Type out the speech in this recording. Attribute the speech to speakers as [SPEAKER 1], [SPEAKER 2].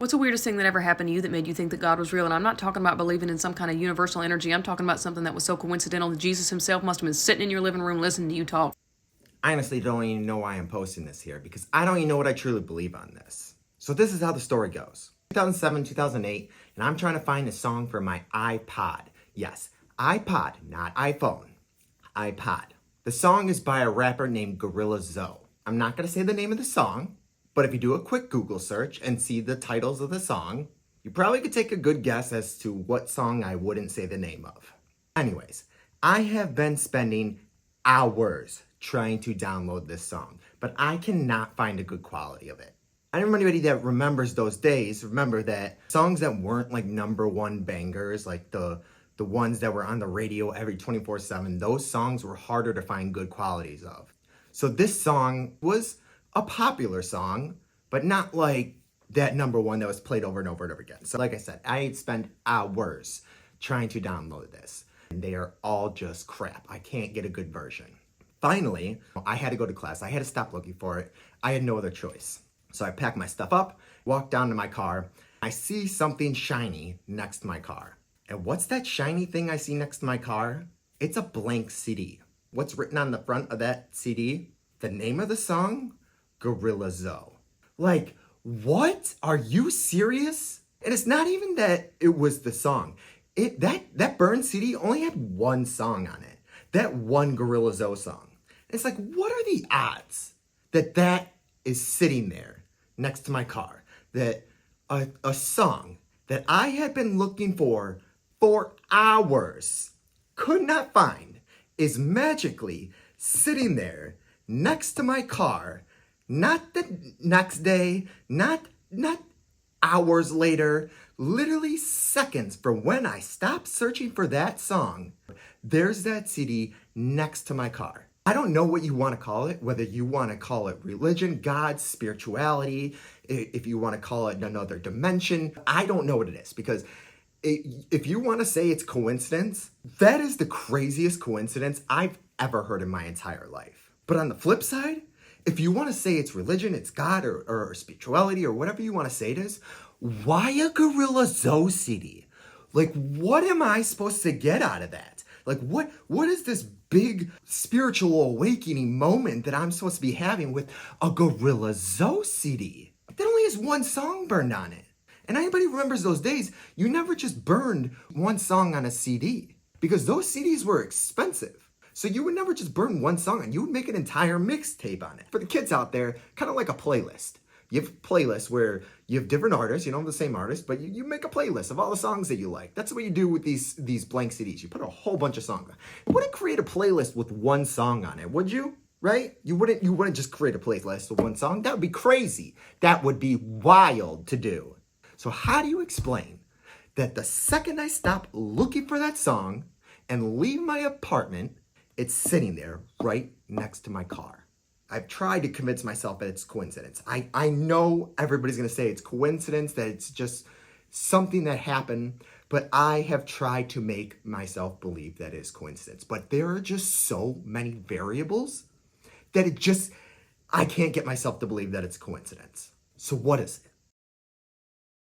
[SPEAKER 1] What's the weirdest thing that ever happened to you that made you think that God was real? And I'm not talking about believing in some kind of universal energy. I'm talking about something that was so coincidental that Jesus himself must have been sitting in your living room listening to you talk.
[SPEAKER 2] I honestly don't even know why I'm posting this here because I don't even know what I truly believe on this. So this is how the story goes. 2007, 2008, and I'm trying to find a song for my iPod. Yes, iPod, not iPhone. iPod. The song is by a rapper named Gorilla Zoe. I'm not going to say the name of the song, but if you do a quick Google search and see the titles of the song, you probably could take a good guess as to what song I wouldn't say the name of. Anyways, I have been spending hours trying to download this song, but I cannot find a good quality of it. And anybody that remembers those days, remember that songs that weren't like number one bangers, like the ones that were on the radio every 24/7, those songs were harder to find good qualities of. So this song was a popular song, but not like that number one that was played over and over and over again. So like I said, I spent hours trying to download this, and they are all just crap. I can't get a good version. Finally, I had to go to class. I had to stop looking for it. I had no other choice. So I packed my stuff up, walked down to my car. I see something shiny next to my car. And what's that shiny thing I see next to my car? It's a blank CD. What's written on the front of that CD? The name of the song? Gorilla Zoe. Like, what? Are you serious? And it's not even that it was the song. That burned CD only had one song on it. That one Gorilla Zoe song. It's like, what are the odds that that is sitting there next to my car? That a song that I had been looking for hours, could not find, is magically sitting there next to my car, not the next day, not hours later, literally seconds from when I stopped searching for that song, there's that CD next to my car. I don't know what you want to call it, whether you want to call it religion, God, spirituality, if you want to call it another dimension. I don't know what it is, because if you want to say it's coincidence, that is the craziest coincidence I've ever heard in my entire life. But on the flip side, if you want to say it's religion, it's God, or spirituality, or whatever you want to say it is, why a Gorilla Zoe CD? Like, what am I supposed to get out of that? Like, what is this big spiritual awakening moment that I'm supposed to be having with a Gorilla Zoe CD? That only has one song burned on it. And anybody who remembers those days, you never just burned one song on a CD, because those CDs were expensive. So you would never just burn one song on, you would make an entire mixtape on it. For the kids out there, kind of like a playlist. You have playlists where you have different artists, you don't have the same artist, but you make a playlist of all the songs that you like. That's what you do with these blank CDs. You put a whole bunch of songs on. You wouldn't create a playlist with one song on it, would you? Right? You wouldn't just create a playlist with one song. That would be crazy. That would be wild to do. So how do you explain that the second I stop looking for that song and leave my apartment, it's sitting there right next to my car? I've tried to convince myself that it's coincidence. I know everybody's going to say it's coincidence, that it's just something that happened, but I have tried to make myself believe that it is coincidence. But there are just so many variables that I can't get myself to believe that it's coincidence. So what is it?